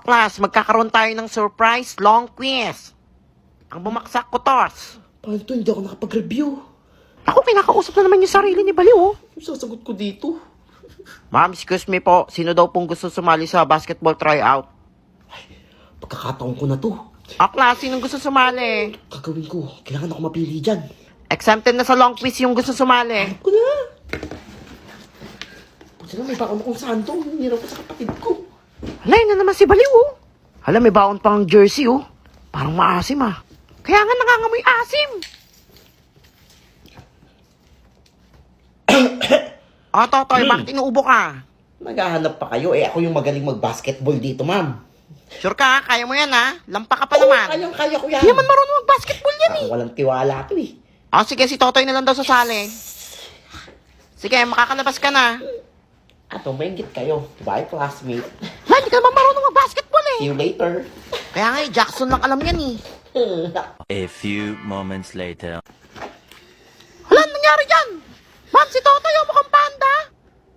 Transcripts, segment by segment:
class, magkakaroon tayo ng surprise long quiz. Ang bumaksak ko, Tos. Paano to? Hindi ako nakapag-review. Ako, kinakausap na naman yung sarili ni Baliw, oh. Ang sasagot ko dito. Ma'am, excuse me po. Sino daw pong gusto sumali sa basketball tryout? Pagkakataon ko na to. Class, sinong gusto sumali? Gagawin ko. Kailangan ako mapili dyan. Exempted na sa long quiz yung gusto sumali. Ako na. Buti na may baon akong santo. Hinirap ko sa kapatid ko. Hala, yun na naman si Baliw, oh. Hala, may baon pang jersey, oh. Parang maasim, ah. Kaya nga nangangamoy asim. Totoy, bakit inuubo ka? Naghahanap pa kayo. Ako yung magaling mag-basketball dito, ma'am. Sure ka, kaya mo yan, ha? Lampa ka pa naman. Kaya ko yan. Hindi man marunong mag-basketball yan, eh. Ako walang tiwala to, eh. Sige, si Totoy na lang daw sasali. Sige, makakalabas ka na. Ato, maingit kayo. Bye, classmate. Hala, hindi ka naman marunong mag-basketball, eh. See you later. Kaya nga, Jackson lang alam yan, eh. A few moments later. Hala, anong nangyari dyan? Ma'am, si Totoy, mukhang panda.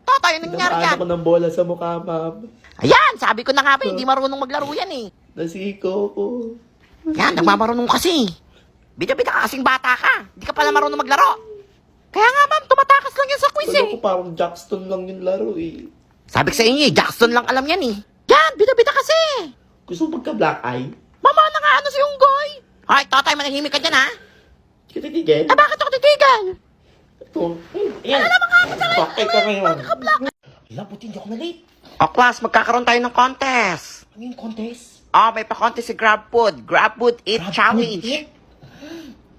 Totoy, anong nangyari dyan? Namaan ako ng bola sa mukha, ma'am. Ayan, sabi ko na nga ba, hindi marunong maglaro yan, eh. Nasiko ko. Yan, nagmamarunong kasi. Bida-bida ka kasing bata ka. Hindi ka pala marunong maglaro. Kaya nga, ma'am, tumatakas lang yan sa quiz, eh. Ako parang Jackson lang yung laro, eh. Sabi ko sa inyo, eh, Jackson lang alam yan, eh. Yan, bida-bida kasi. Gusto mo magka-black eye? Mama, na nga ano si Unggoy. Ay, Totoy, manahimik ka dyan, ha? Kititigil? Bakit ako titigan? Ito. Ayan. Ano naman nga ako sa Bakit ka ngayon? Naka-black. Wala, buti hindi ako na-late. Class, magkakaroon tayo ng contest. Ano yung contest? May pa-contest si GrabFood. GrabFood Eat Challenge.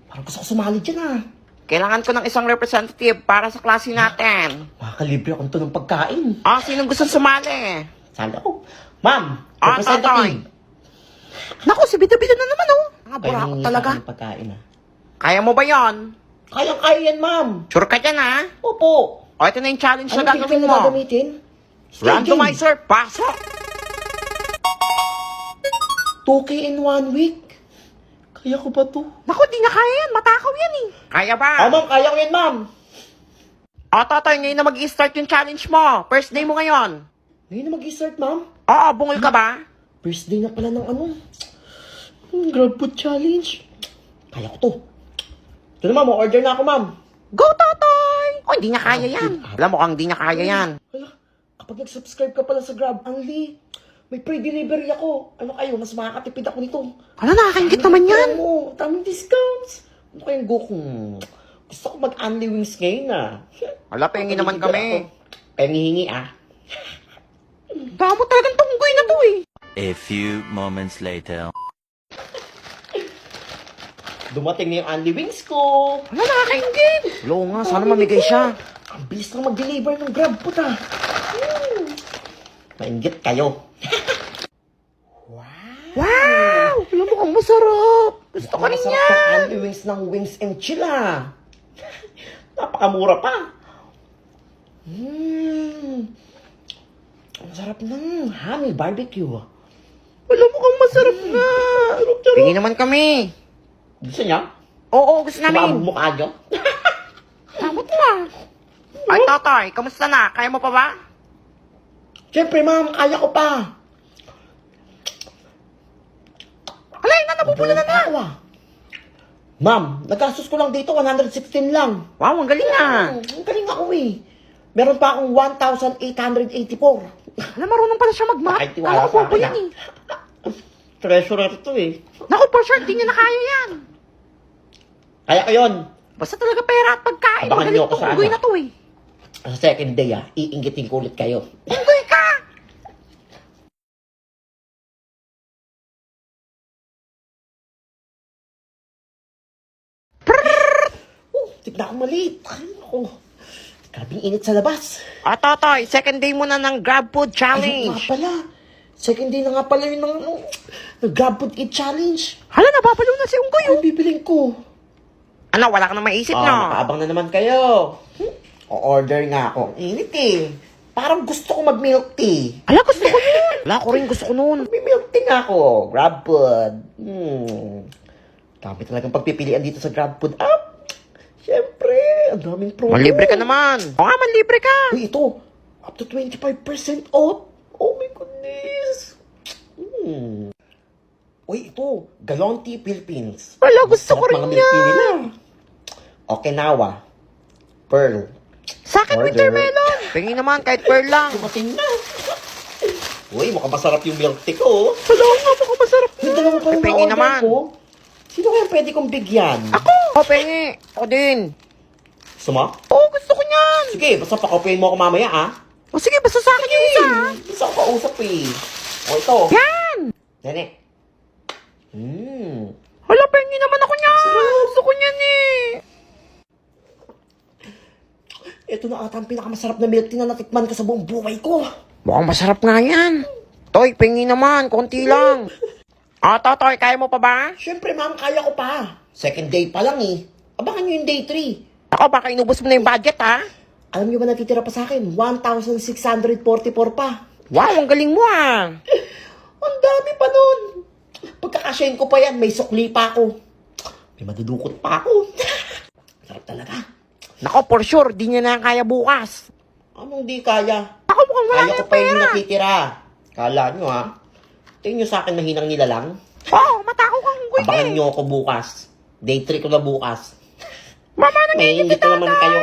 Parang gusto ko sumali dyan, ah. Kailangan ko ng isang representative para sa klase natin. Makakalibre ako nito ng pagkain. Sinong gusto sumali? Sana ako. Ma'am, Totoy. representative. Naku, si Bida-Bida na naman, oh. Mga Kaya burakot nangyayari talaga. ng pagkain, ah. Kaya mo ba yon? Kayang-kaya yan, ma'am. Sure ka dyan, ha? Opo. Ito na yung challenge na Anong gagawin picture na mo. gagamitin? Randomizer, pasok! 2K in 1 week? Kaya ko ba to? Naku, di na kaya yan. Matakaw yan, eh. Kaya ba? Ma'am, kaya ko yan, ma'am. Totoy, ngayon na mag-i-start yung challenge mo. First day mo ngayon. Ngayon na mag-start, ma'am. Bungol ka ba? First day na pala ng ano. GrabFood challenge. Kaya ko to. Ito na, ma'am. Order na ako, ma'am. Go, Totoy! Hindi niya kaya yan. Alam mo kung hindi niya kaya yan. Hala, kapag nag-subscribe ka pala sa Grab, Angli, may free delivery ako. Ano kayo, mas makakatipid ako nito. Nakakaingit naman yan. Alam mo, tamang discounts. Ano kayang go kung gusto ko mag-Angli wings ngayon, ah. Pengi naman kami. Pengihingi, ah. Damo talagang tunggoy na to, eh. A few moments later. Dumating na yung Angli wings ko. Nakakaingit. Oo nga, sana mamigay siya. Ang bilis lang mag-deliver ng GrabFood, ah. Maingit kayo. Wow! Alam mo kung masarap. Gusto ko rin Masarap yan. ng Angli wings ng Wings and Chill, ah. Napakamura pa. Ang sarap ng honey barbecue. Alam mo kung masarap na. Tingin naman kami. Gusto niya? Oo, gusto Sumabog namin. mukha niyo? Tamot na. Ay, Totoy, kamusta na? Kaya mo pa ba? Siyempre, ma'am, kaya ko pa. Alay na, nabubula na na. Ako, ah. Ma'am, nagastos ko lang dito, 116 lang. Wow, ang galing na. Ang galing ako, eh. Meron pa akong 1,884. Alam, marunong pala siya mag-map. Ay, tiwala Alam ko sa po akin, yan, ah. eh. Treasurer to, eh. Naku, for sure, hindi niya na kaya yan. Kaya ko yun. Basta talaga pera at pagkain. Abangan Magaling niyo ako tong sa unggoy ano. na to, eh. Sa second day, ah, iingitin ko ulit kayo. Unggoy ka! Tignan ko maliit. Ay, ako. Grabing init sa labas. Totoy, second day mo na ng GrabFood Ayun Challenge. nga pala. Second day na nga pala yun ng GrabFood Eat Challenge. Hala, nababalo na si Unggoy, oh. Ano bibiling ko? Ano, wala ka na maisip, no? Nakaabang na naman kayo. O-order nga ako. Init, eh. Parang gusto ko mag-milk tea. Ala, gusto ko yun. Wala ko rin, gusto ko nun. May milk tea nga ako. GrabFood. Dami talagang pagpipilian dito sa GrabFood app. Siyempre, ang daming promo. Manlibre ka naman. O nga, manlibre ka. Uy, ito. Up to 25% off. Oh my goodness. Uy, ito. Galon Tea Philippines. Wala, gusto ko Sarap rin mga milk tea yan. nila. Okinawa. Pearl. Sa akin, Order. wintermelon. Pengi naman, kahit pearl lang. Dumating na. Uy, mukhang masarap yung milk tea ko. Wala nga, mukhang masarap na. Yung dalawa pa rin Pengi na-order naman. ko. Sino kaya pwede kong bigyan? Ako! O, pengi. Ako din. Gusto mo? Oo, gusto ko niyan. Sige, basta pakopyahin mo ako mamaya, ah. O sige, basta sa akin yung isa. Isa ako kausap, eh. O, ito. Yan! Nene. Hala, pengi naman ako niyan. Gusto ko niyan eh. Ito na ata ang pinakamasarap na milk tea na natikman ka sa buong buhay ko. Mukhang masarap nga yan. Toy, pengi naman. Konti lang. Toy, kaya mo pa ba? Siyempre, ma'am, kaya ko pa. Second day pa lang, eh. Abangan nyo yung day 3. Ako, baka inubos mo na yung budget, ha? Alam nyo ba natitira pa sa akin? 1,644 pa. Wow, ang galing mo, ah. Ang dami pa nun. Pagkakasyahin ko pa yan, may sukli pa ako. May madudukot pa ako. Sarap talaga. Nako, for sure, di niya na kaya bukas. Anong di kaya? Ako, mukhang wala Kaya na ko yung pa yung pera. natitira. Kala nyo, ha? Tingin nyo sa akin mahinang nilalang. Oo, matako kang unggoy Abangan eh. nyo ako bukas. Day 3 ko na bukas. Mama, May nangingi hindi kita, ko naman kayo.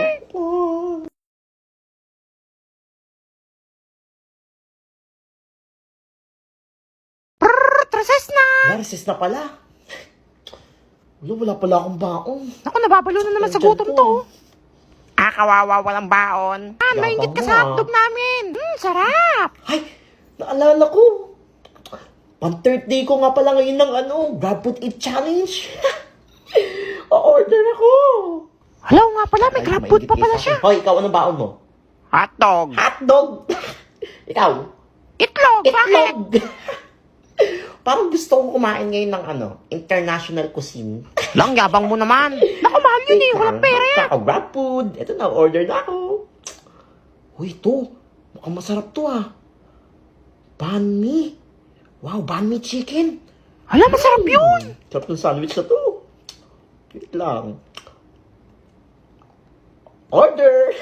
Trases na. Narisis na pala. Wala pala akong baon. Ako, nababalo na naman sa Nandyan gutom po. to. Kawawa, walang baon. Maingit ka Yabang mo, sa ah. hotdog namin. Sarap. Ay, naalala ko. Pang third day ko nga pala ngayon ng Grab Food Eat Challenge. O-order ako. Hala nga pala, may grab food pa pala siya. Hoy, ikaw anong baon mo? Hotdog. Hotdog. Ikaw? Itlog. Bakit? Itlog. Parang gusto kong kumain ngayon ng international cuisine. Lang, yabang mo naman. Naku, mahal yun eh. Walang pera yan. Ako, Grab Food. Ito na, order na ako. Uy, ito. Mukhang masarap to, ah. Banh mi. Wow, banh mi chicken. Hala, masarap yun. Sarap ng sandwich na to. Wait lang. Order!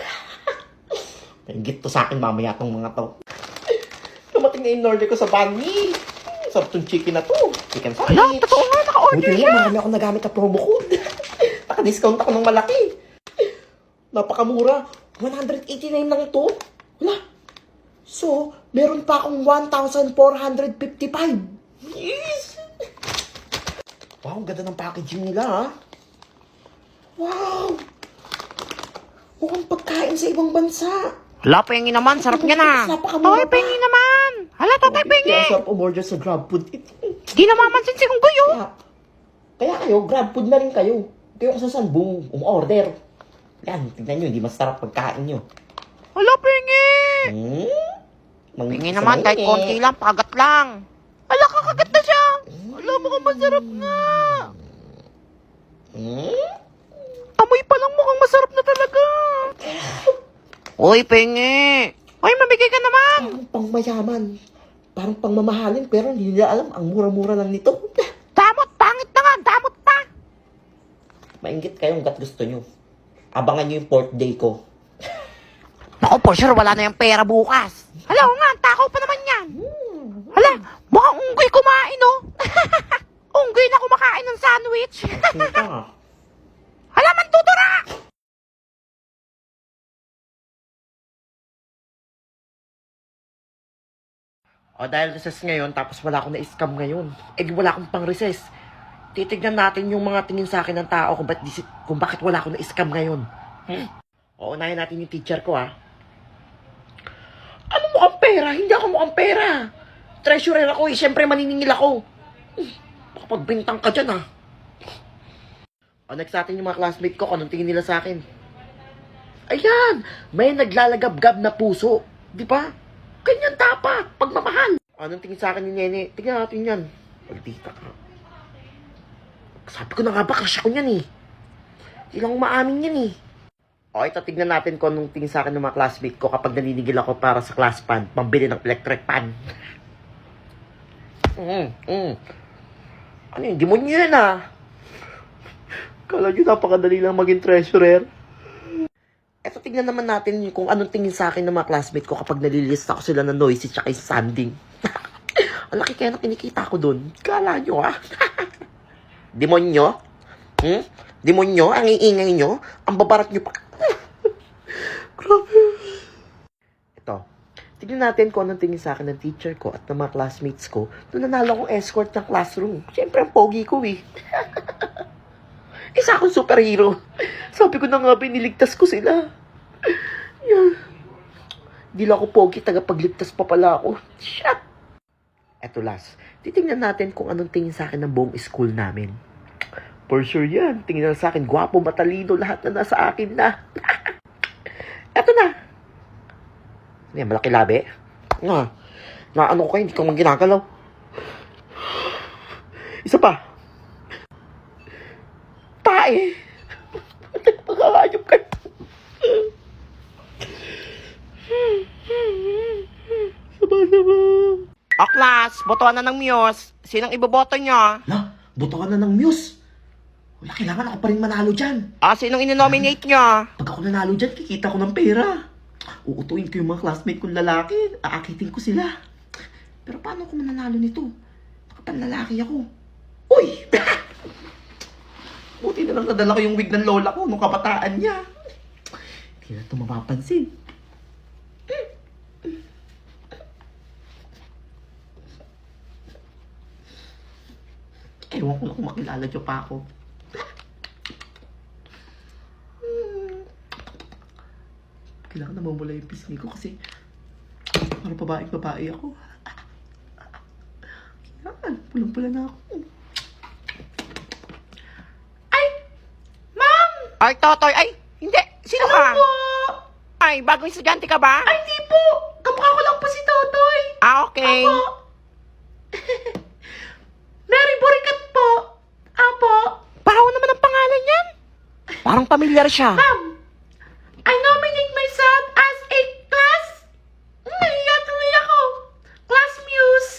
Nainggit to sa akin mamaya tong mga to. Tumating na in-order ko sa banh mi. Sarap tong chicken na to. Chicken Hala, sandwich. totoo nga, naka-order Buti siya. na, marami ako nagamit na promo code. Naka-discount ako ng malaki. Napakamura. 189 lang ito. Wala. So, meron pa akong 1,455. Yes! Wow, ang ganda ng packaging nila, ha? Wow! Mukhang pagkain sa ibang bansa. Hala, pengi naman. Sarap niya na. Napakamura Toy, pa. pengi naman. Hala, totoy, pengi. Kaya sarap umorder sa GrabFood. Di namamansin si Unggoy, oh. Kaya kayo, GrabFood na rin kayo. Kayo kung saan umorder. Yan, tignan nyo, hindi masarap pagkain nyo. Hala, pengi. Pengi Sa naman, kahit mainit. konti lang, pagat lang. Hala, kakagat na siya. Hala, mukhang masarap nga. Amoy pa lang mukhang masarap na talaga. Uy, pengi. Uy, mabigay ka naman. Parang pangmayaman. Parang pangmamahalin, pero hindi nila alam, ang mura-mura lang nito. Damot, pangit na nga. Damot pa. Mainggit kayo hanggat gusto nyo. Abangan nyo yung 4th day ko. Naku, for sure, wala na yung pera bukas. Hala, oo nga, ang takaw pa naman yan. Hala, mukhang unggoy kumain, oh. Unggoy na kumakain ng sandwich. Ika. Hala, mantutura! O dahil recess ngayon, tapos wala akong na-scam ngayon. Wala akong pang-recess. Titignan natin yung mga tingin sa akin ng tao kung bakit wala akong na-scam ngayon. O, unahin natin yung teacher ko, ha. Ano mukhang pera? Hindi ako mukhang pera. Treasurer ako, Siyempre maniningil ako. Makapagbintang ka dyan, ha. O, next natin yung mga classmate ko, kung anong tingin nila sa akin. Ayan! May naglalagab-gab na puso. Di ba? Ganyan dapat, pagmamahal. Anong tingin sa akin ni Nene? Tingnan natin yan. Maldita ka. Sabi ko na nga ba, crush ako niyan eh. Hindi lang umaamin yan eh. O, ito tignan natin kung anong tingin sa akin ng mga classmate ko kapag naninigil ako para sa class pan, pambili ng electric pan. Ano yun? Demonyo yan ah. Kala nyo napakadali lang maging treasurer. Eto, tignan naman natin kung anong tingin sa akin ng mga classmate ko kapag nalilista ko sila ng noisy tsaka yung sanding. Ang laki kaya na kinikita ko dun. Kala nyo, ha? Demonyo? Demonyo? Ang iingay nyo? Ang babarat nyo pa. Grabe. Ito. Tignan natin kung anong tingin sa akin ng teacher ko at ng mga classmates ko nung nanalo akong escort ng classroom. Siyempre, ang pogi ko, eh. Isa akong superhero. Sabi ko na nga, biniligtas ko sila. Yan. Di lang ako pogi, tagapagligtas pa pala ako. Shit! Eto last, titingnan natin kung anong tingin sa akin ng buong school namin. For sure yan, tingin na sa akin, gwapo, matalino, lahat na nasa akin na. Eto na. Yan, malaki labi. Ano ko kayo, hindi ko man ginagalaw. Isa pa. Tae. Pagkakayop kayo. Sama-sama. O class, botohan na ng Muse. Sinong iboboto nyo? La, botohan na ng Muse. Wala, kailangan ako pa rin manalo dyan. Sinong inonominate nyo? Pag ako nanalo dyan, kikita ko ng pera. Uutuin ko yung mga classmate kong lalaki. Aakitin ko sila. Pero paano ako mananalo nito? Nakapanlalaki ako. Uy! Buti na lang nadala ko yung wig ng lola ko nung kabataan niya. Hindi na ito mapapansin. Ewan ko na kung makilala niyo pa ako. Kailangan na mamula yung pisngi ko kasi parang babae ako. Kailangan, pulang-pula na ako. Ay, Totoy, ay, hindi. Sino ka? Po! Ay, bagong estudyante ka ba? Ay, di po! Kamukha ko lang po si Totoy. Okay. Apo. Mary Burikat po. Apo. Baho naman ang pangalan yan. Parang pamilyar siya. Ma'am, I nominate myself as a class. Nahiya tuloy ako. Class Muse.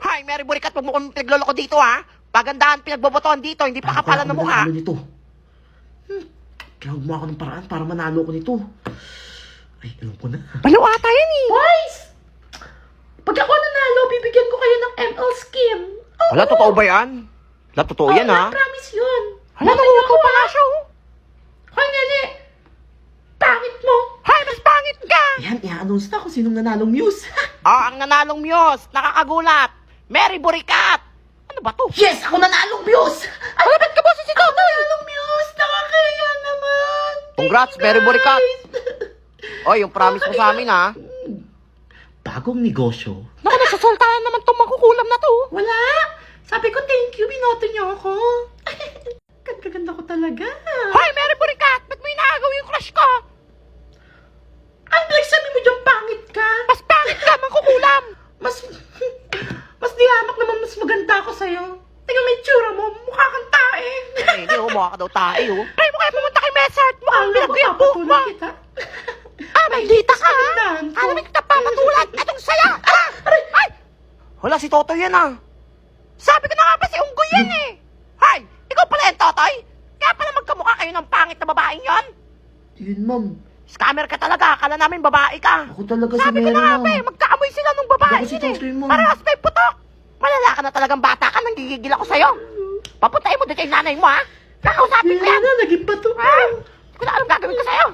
Hi, Mary Burikat, huwag mo kong pinagloloko dito, ha? Pagandahan pinagbobotohan dito, hindi pa kapalan ng mukha. Nito? Kaya gumawa ko ng paraan para manalo ko nito. Ay, alam ko na. Balo ata yan, eh. Boys! Pag ako nanalo, bibigyan ko kayo ng ML scheme. Oh, Hala, totoo ba yan? Hala, totoo yan, ha? promise yun. Hala, nanguto pa nga siya, oh. Hoy, Nene! Pangit mo! Hi, mas pangit ka! Ayan, i-announce na kung sinong nanalong Muse. Ang nanalong Muse, nakakagulat. Mary Burikat. Ano ba to? Yes! Ako nanalong Muse! Ay, Ba't ka boses si ako Totoy? nanalong Muse! Nakakaya naman! Congrats, Mary Burikat. Oy, yung promise mo sa amin, ha? Bagong negosyo. Naku, nasasaltaan naman tong makukulam na to. Wala! Sabi ko, thank you, binoto niyo ako. Ganda ko talaga. Hoy, Mary Burikat, ba't mo inaagaw yung crush ko? Ang sabi mo dyan, pangit ka. Mas pangit ka, makukulam. Mas dihamak naman, mas maganda ako sa'yo. Tingnan mo yung tsura mo, mukha kang tae. Hindi, mukha ka daw tayo. Ay, mo kaya pumunta kay Messart. Mukhang pinagay ang buhok mo. Papatulan kita. Maldita ka, ha? Tindahan ko. Alam mo kita papatulan. Itong saya. Ay! Hala, si Totoy yan, ha? Sabi ko na nga ba si Unggoy yan, eh. Hay, ikaw pala yan, Totoy. Kaya pala magkamukha kayo ng pangit na babaeng yon. Yun, ma'am. Scammer ka talaga. Akala namin babae ka. Ako talaga Sabi ko na nga ba, magkaamoy sila nung babae Ako si yun, eh. Totoy, ma'am. Parehas tayo putok. Malala ka na talagang bata ka. Nanggigigil ako sa'yo. Papuntayin mo dito yung nanay mo, ha? Kakausapin ko yan. Naging bato Ha? Hindi ko na alam gagawin ko sa'yo.